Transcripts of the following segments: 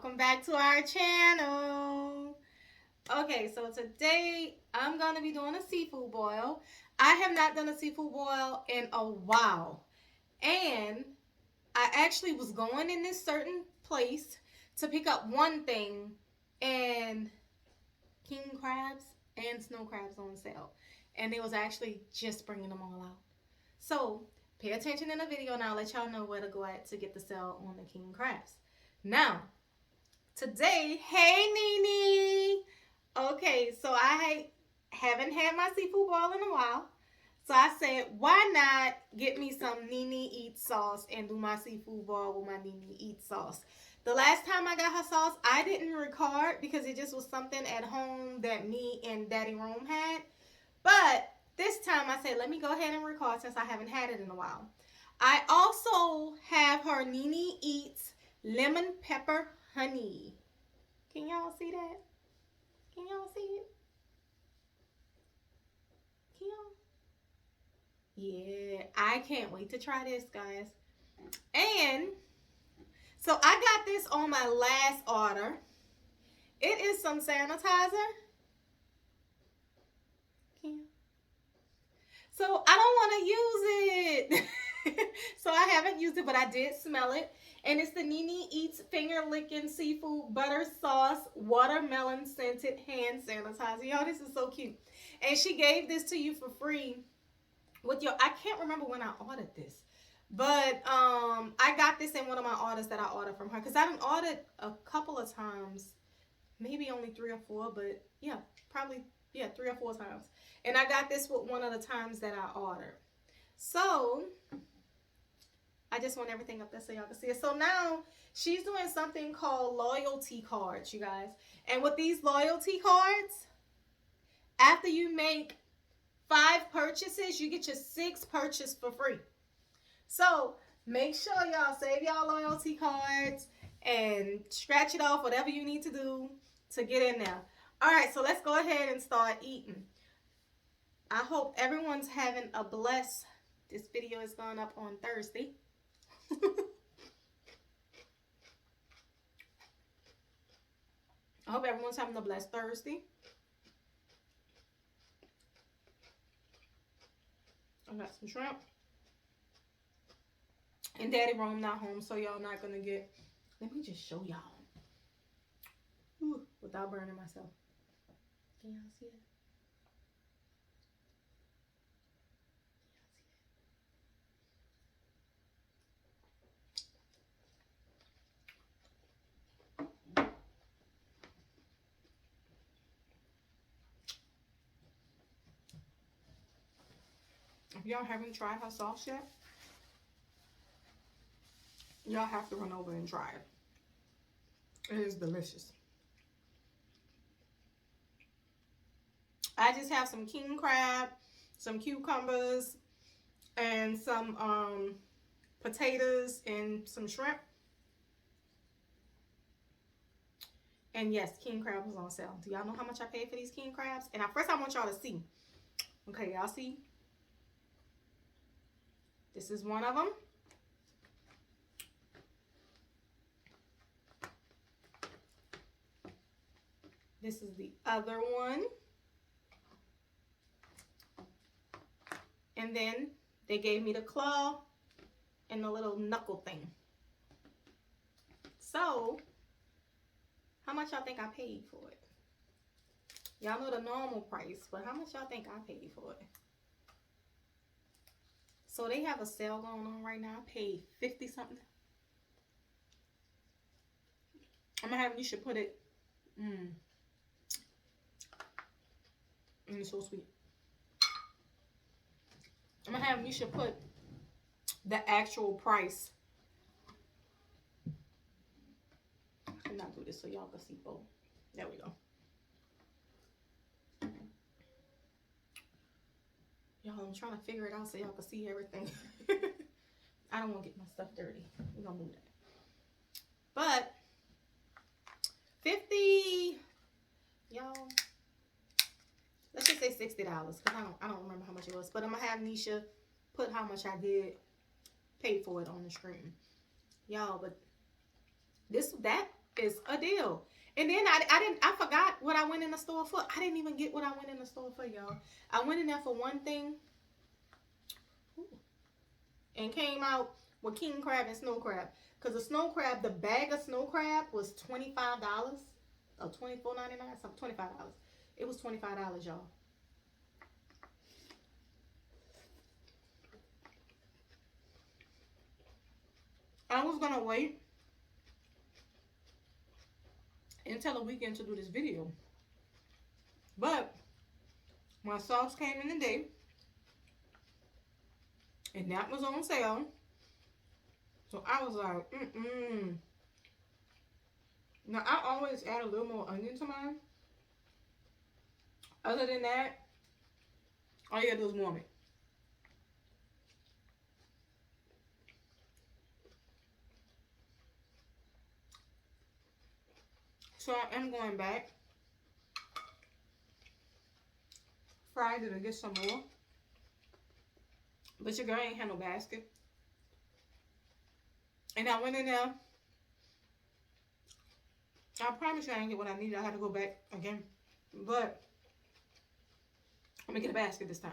welcome back to our channel. Okay, so today I'm going to be doing a seafood boil. I have not done a seafood boil in a while. And I actually was going in this certain place to pick up one thing, and king crabs and snow crabs on sale. And they was actually just bringing them all out. So pay attention in the video and I'll let y'all know where to go at to get the sale on the king crabs. Now, today, hey Nene. Okay, so I haven't had my seafood boil in a while. So I said, why not get me some Nene Eat sauce and do my seafood boil with my Nene Eat sauce. The last time I got her sauce, I didn't record because it just was something at home that me and Daddy Rome had. But this time I said, let me go ahead and record since I haven't had it in a while. I also have her Nene Eats lemon pepper honey. Can y'all see that? Can y'all see it? Can y'all? Yeah, I can't wait to try this, guys. And so I got this on my last order. It is some sanitizer. So I don't want to use it. So I haven't used it, but I did smell it. And it's the Nene Eats Finger Licking Seafood Butter Sauce Watermelon Scented Hand Sanitizer. Y'all, this is so cute. And she gave this to you for free with your, I can't remember when I ordered this. But I got this in one of my orders that I ordered from her. Because I done ordered a couple of times. Maybe only 3 or 4, but yeah, probably, yeah, 3 or 4 times. And I got this with one of the times that I ordered. So I just want everything up there so y'all can see it. So now she's doing something called loyalty cards, you guys. And with these loyalty cards, after you make 5 purchases, you get your 6th purchase for free. So make sure y'all save y'all loyalty cards and scratch it off, whatever you need to do to get in there. All right, so let's go ahead and start eating. I hope everyone's having a blessed, this video is going up on Thursday. I hope everyone's having a blessed Thursday. I got some shrimp. And Daddy Rome not home, so y'all not going to get, let me just show y'all. Without burning myself. Can y'all see it? If y'all haven't tried her sauce yet, y'all have to run over and try it. It is delicious. I just have some king crab, some cucumbers, and some potatoes and some shrimp. And yes, king crab was on sale. Do y'all know how much I paid for these king crabs? And first I want y'all to see. Okay, y'all see? This is one of them. This is the other one. And then they gave me the claw and the little knuckle thing. So, how much y'all think I paid for it? Y'all know the normal price, but how much y'all think I paid for it? So they have a sale going on right now. I paid 50 something. I'm gonna have Nisha put it. It's so sweet. I'm gonna have Nisha put the actual price. I cannot do this so y'all can see both. There we go. Y'all, I'm trying to figure it out so y'all can see everything. I don't want to get my stuff dirty. We're gonna move that. But 50, y'all. Let's just say $60 because I don't remember how much it was. But I'm gonna have Nisha put how much I did pay for it on the screen, y'all. But that It's a deal. And then I forgot what I went in the store for. I didn't even get what I went in the store for, y'all. I went in there for one thing and came out with king crab and snow crab. Cause the snow crab, the bag of snow crab was $25 or $24.99, something $25. It was $25, y'all. I was gonna wait until the weekend to do this video, but my sauce came in today, and that was on sale. So I was like, Now I always add a little more onion to mine. Other than that, all you gotta do is warm it. So I am going back Friday to get some more. But your girl ain't had no basket. And I went in there. I promise you I didn't get what I needed. I had to go back again. But I'm gonna get a basket this time.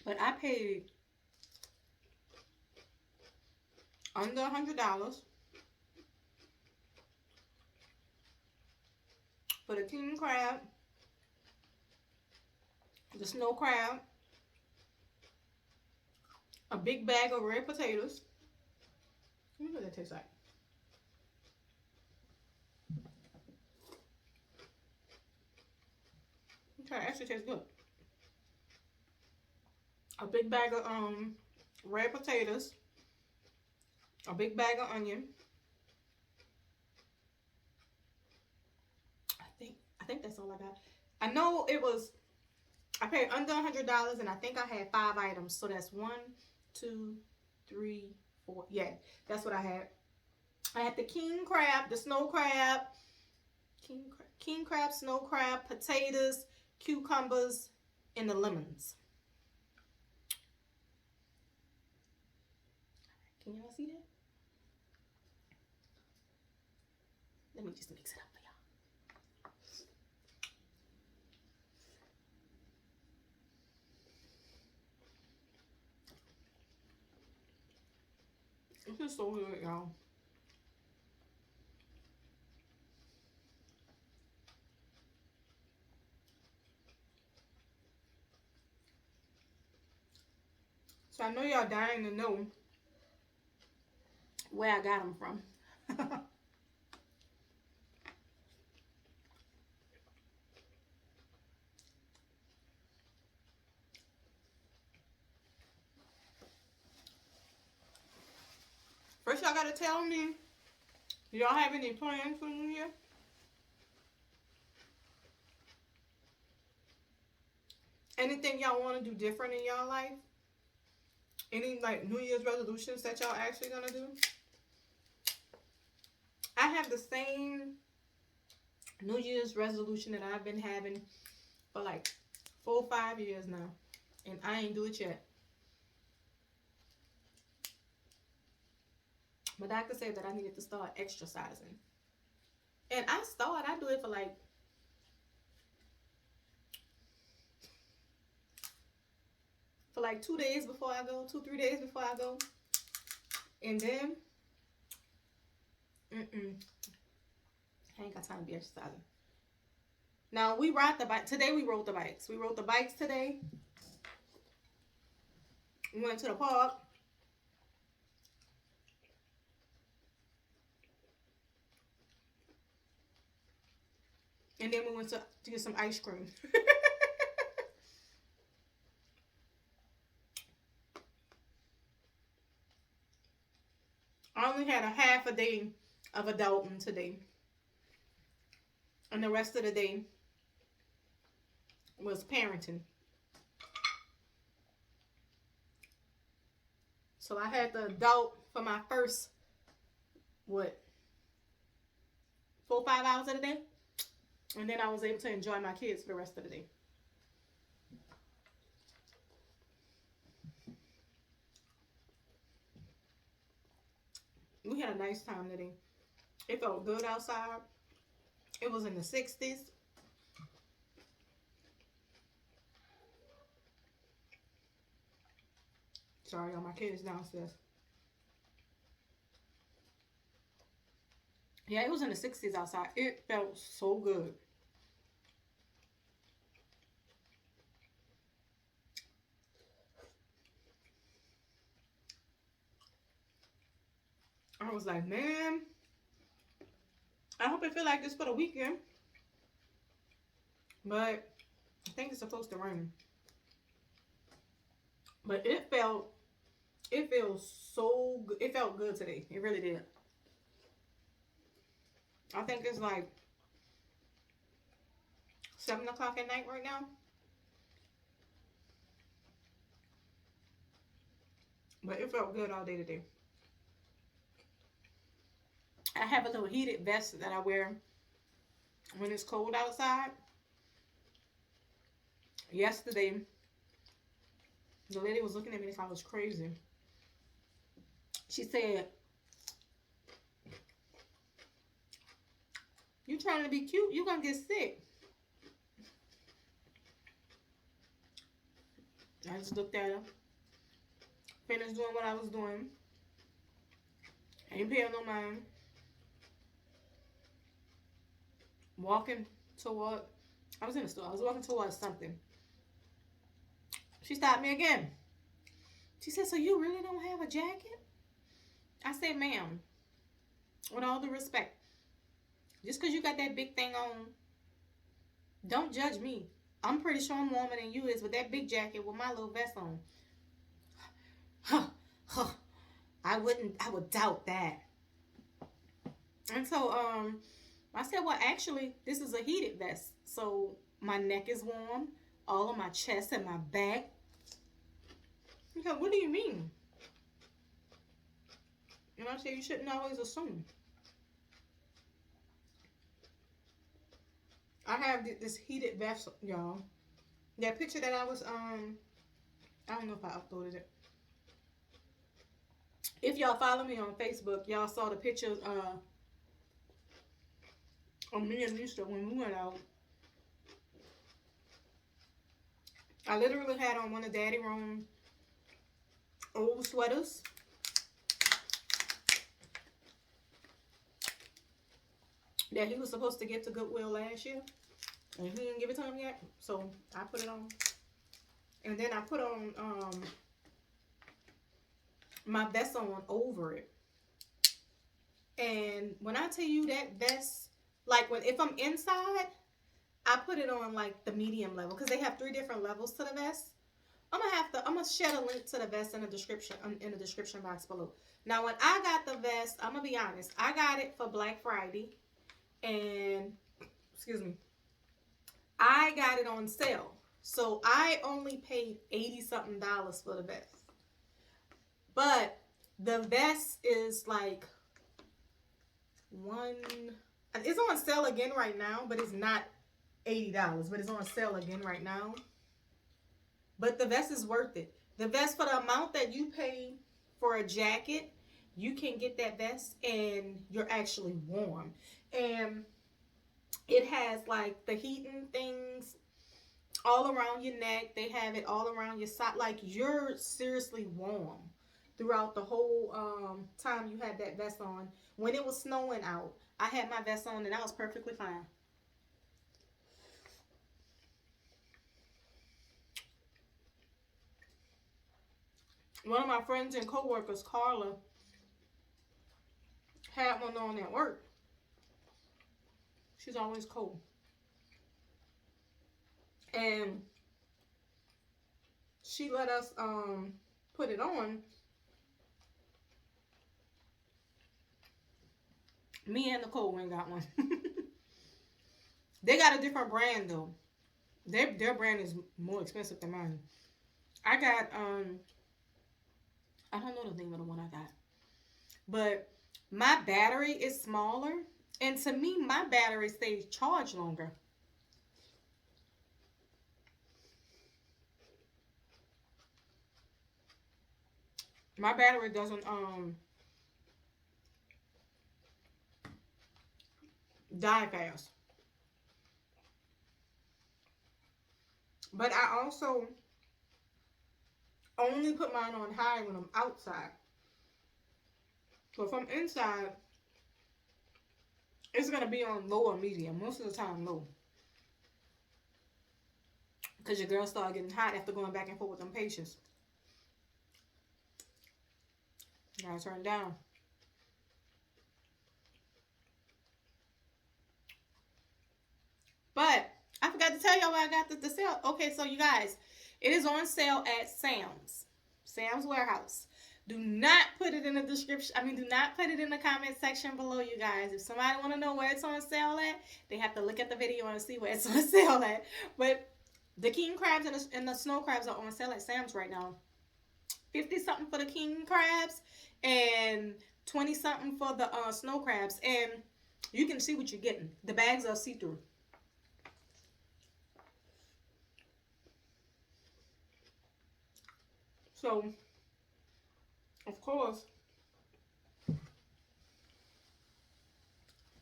But I paid under $100 for the king crab, the snow crab, a big bag of red potatoes. Let me know what that tastes like. Okay, it actually tastes good. A big bag of red potatoes, a big bag of onion. I think that's all I got. I know it was, I paid under $100 and I think I had 5 items. So that's 1, 2, 3, 4. Yeah, that's what I had. I had the king crab, the snow crab, king crab, snow crab, potatoes, cucumbers, and the lemons. Can y'all see that? Let me just mix it up for y'all. This is so good, y'all. So I know y'all dying to know where I got them from. First, y'all gotta tell me, do y'all have any plans for New Year? Anything y'all want to do different in y'all life? Any like New Year's resolutions that y'all actually gonna do? I have the same New Year's resolution that I've been having for like 4 or 5 years now, and I ain't do it yet. My doctor said that I needed to start exercising. And I do it for like 2 days before I go, 2-3 days before I go. And then, I ain't got time to be exercising. Now, we ride the bike. Today, we rode the bikes. We rode the bikes today. We went to the park. And then we went to get some ice cream. I only had a half a day of adulting today. And the rest of the day was parenting. So I had the adult for my first, 4 or 5 hours of the day. And then I was able to enjoy my kids for the rest of the day. nice time today. It felt good outside. It was in the 60s. Sorry, y'all, my kids downstairs. Yeah, it was in the 60s outside. It felt so good. I was like, man, I hope it feel like this for the weekend. But I think it's supposed to rain. But it feels so good. It felt good today. It really did. I think it's like 7 o'clock at night right now. But it felt good all day today. I have a little heated vest that I wear when it's cold outside. Yesterday, the lady was looking at me like I was crazy. She said, "You trying to be cute, you're going to get sick." I just looked at her. Finished doing what I was doing. Ain't paying no mind. Walking toward, I was in the store. I was walking towards something. She stopped me again. She said, "So you really don't have a jacket?" I said, "Ma'am, with all the respect, just because you got that big thing on, don't judge me. I'm pretty sure I'm warmer than you is with that big jacket with my little vest on." Huh, huh. I would doubt that. And so, I said, "Well, actually, this is a heated vest. So my neck is warm, all of my chest and my back." Okay, "What do you mean?" And I said, "You shouldn't always assume." I have this heated vest, y'all. That picture that I was, I don't know if I uploaded it. If y'all follow me on Facebook, y'all saw the pictures of me and Nisha when we went out. I literally had on one of Daddy Rome old sweaters. That he was supposed to give to Goodwill last year. And he didn't give it to him yet. So I put it on. And then I put on my vest on over it. And when I tell you that vest, like if I'm inside, I put it on like the medium level because they have 3 different levels to the vest. I'm gonna shed a link to the vest in the description box below. Now, when I got the vest, I'm gonna be honest, I got it for Black Friday, and excuse me, I got it on sale, so I only paid $80-something for the vest. But the vest is like it's on sale again right now, but it's not $80, but it's on sale again right now. But the vest is worth it. The vest, for the amount that you pay for a jacket, you can get that vest and you're actually warm. And it has like the heating things all around your neck. They have it all around your side. Like, you're seriously warm throughout the whole time you had that vest on. When it was snowing out, I had my vest on and I was perfectly fine. One of my friends and co-workers, Carla, had one on at work. She's always cold. And she let us put it on. Me and Nicole went got one. They got a different brand though. Their brand is more expensive than mine. I got I don't know the name of the one I got. But my battery is smaller, and to me my battery stays charged longer. My battery doesn't die fast. But I also only put mine on high when I'm outside. So if I'm inside, it's going to be on low or medium. Most of the time, low. Because your girl started getting hot after going back and forth with them patients. You gotta turn it down. But I forgot to tell y'all where I got the sale. Okay, so you guys, it is on sale at Sam's Warehouse. Do not put it in the description. I mean, do not put it in the comment section below, you guys. If somebody want to know where it's on sale at, they have to look at the video and see where it's on sale at. But the king crabs and the snow crabs are on sale at Sam's right now. 50 something for the king crabs and 20 something for the snow crabs. And you can see what you're getting. The bags are see-through. So, of course,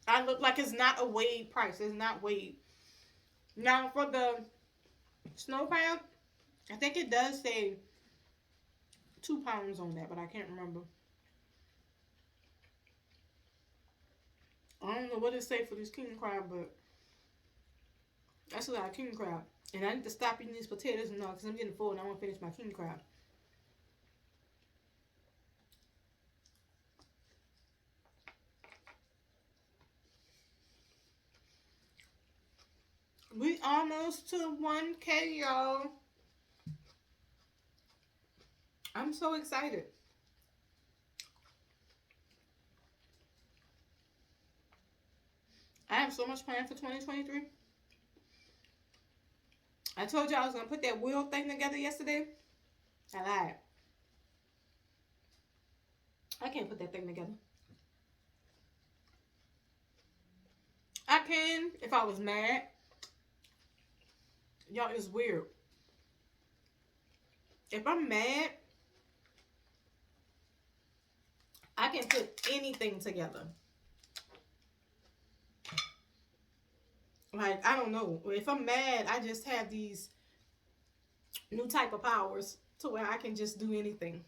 I look like it's not a weighed price. It's not weighed. Now, for the snow crab, I think it does say 2 pounds on that, but I can't remember. I don't know what it say for this king crab, but that's a lot of king crab. And I need to stop eating these potatoes now because I'm getting full and I want to finish my king crab. We almost to 1K, y'all. I'm so excited. I have so much planned for 2023. I told you I was going to put that wheel thing together yesterday. I lied. I can't put that thing together. I can if I was mad. Y'all, it's weird. If I'm mad, I can put anything together. Like, I don't know. If I'm mad, I just have these new type of powers to where I can just do anything.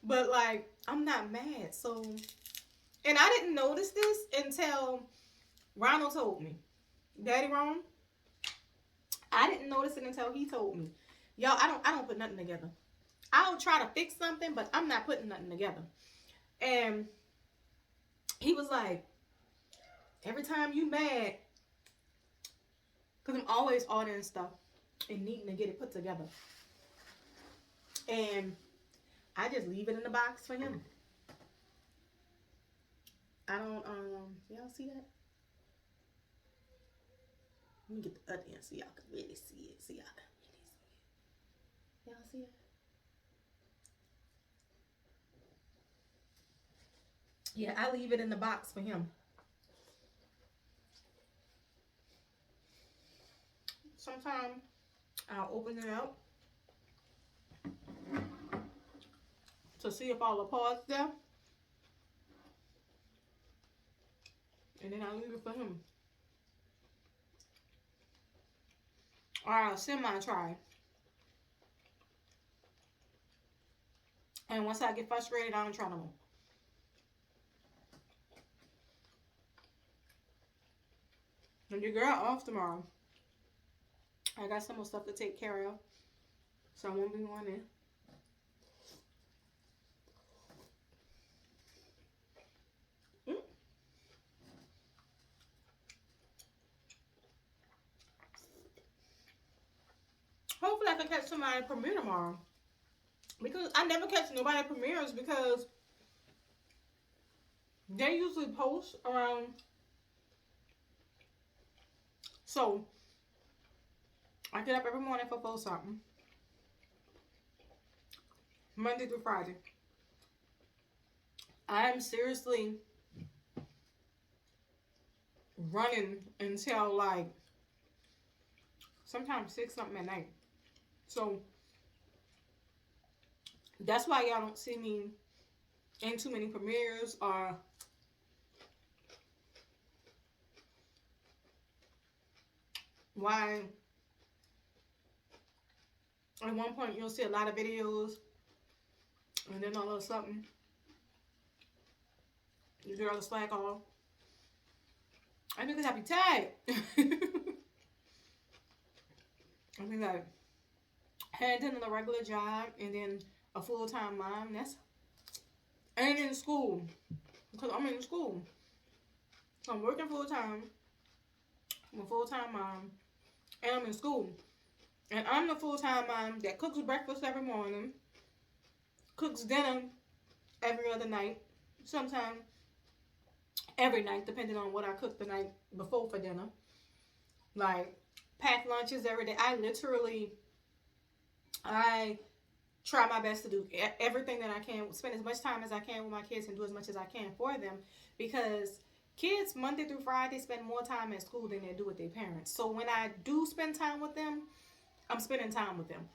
But, like, I'm not mad. So, and I didn't notice this until Ronald told me. Daddy Ron. I didn't notice it until he told me. Y'all, I don't put nothing together. I'll try to fix something, but I'm not putting nothing together. And he was like, every time you mad, because I'm always ordering stuff and needing to get it put together. And I just leave it in the box for him. I don't, y'all see that? Let me get the other end so y'all can really see it. So y'all can really see it. Y'all see it? Yeah, I leave it in the box for him. Sometimes I'll open it up to see if all the parts there. And then I leave it for him. Or I'll semi-try. And once I get frustrated, I don't try no more. And your girl off tomorrow. I got some more stuff to take care of. So I won't be going in. Hopefully I can catch somebody at premiere tomorrow. Because I never catch nobody at premieres because they usually post around. So I get up every morning for 4 something. Monday through Friday. I am seriously running until like sometimes 6 something at night. So that's why y'all don't see me in too many premieres or why at one point you'll see a lot of videos and then all of a sudden the girl is slack off. I think I be tired. I mean, like, had done a regular job and then a full-time mom. And in school, because I'm in school. So I'm working full-time. I'm a full-time mom, and I'm in school. And I'm the full-time mom that cooks breakfast every morning, cooks dinner every other night, sometimes every night, depending on what I cook the night before for dinner. Like, pack lunches every day. I try my best to do everything that I can, spend as much time as I can with my kids and do as much as I can for them, because kids Monday through Friday spend more time at school than they do with their parents. So when I do spend time with them, I'm spending time with them.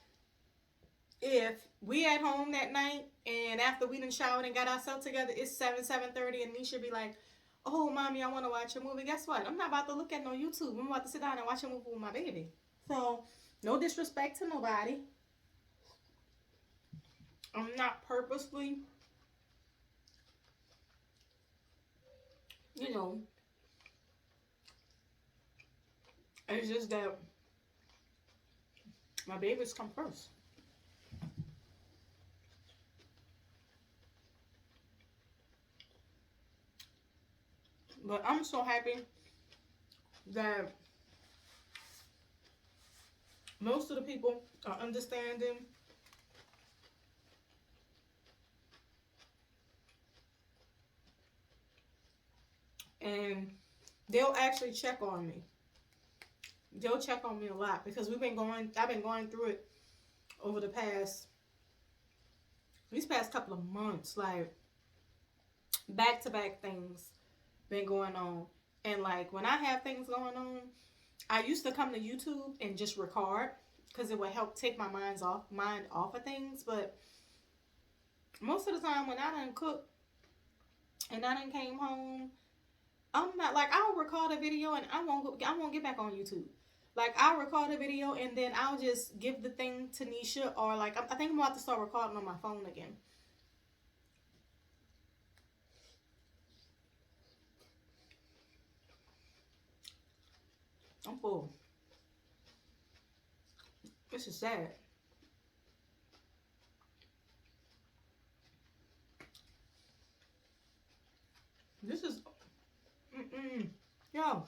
If we at home that night and after we done showered and got ourselves together, it's 7:30 and Nisha be like, oh, mommy, I want to watch a movie. Guess what? I'm not about to look at no YouTube. I'm about to sit down and watch a movie with my baby. So, no disrespect to nobody. I'm not purposely, it's just that my babies come first. But I'm so happy that most of the people are understanding. And they'll actually check on me. They'll check on me a lot because I've been going through it over these past couple of months, like back-to-back things been going on. And like when I have things going on, I used to come to YouTube and just record because it would help take my mind off of things. But most of the time when I done cook and I done came home, I'm not like, I'll record a video and I won't get back on YouTube. Like, I'll record a video and then I'll just give the thing to Nisha, or like I think I'm about to start recording on my phone again. I'm full. This is sad. This is yo.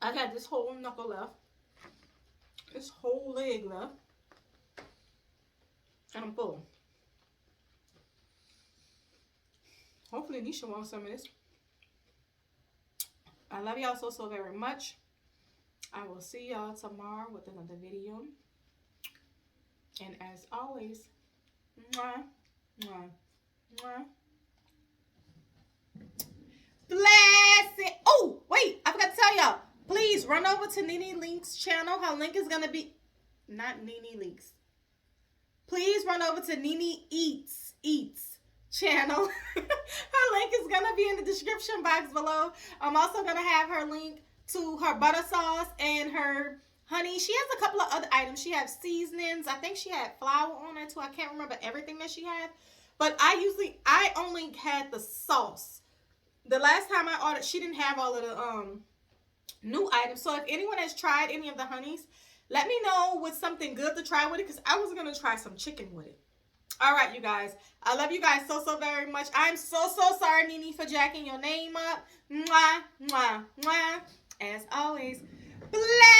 I got this whole knuckle left. This whole leg left. And I'm full. Hopefully Nisha wants some of this. I love y'all so very much. I will see y'all tomorrow with another video. And as always, mwah, mwah, mwah. Blessing. Oh, wait, I forgot to tell y'all. Please run over to Nene Link's channel. Her link is going to be, not Nene Links. Please run over to Nene Eats channel. Her link is going to be in the description box below. I'm also going to have her link to her butter sauce and her honey. She has a couple of other items. She has seasonings. I think she had flour on it too. I can't remember everything that she had. But I only had the sauce. The last time I ordered, she didn't have all of the new items. So if anyone has tried any of the honeys, let me know with something good to try with it, because I was going to try some chicken with it. All right, you guys. I love you guys so very much. I'm so sorry, Nene, for jacking your name up. Mwah, mwah, mwah. As always, bless.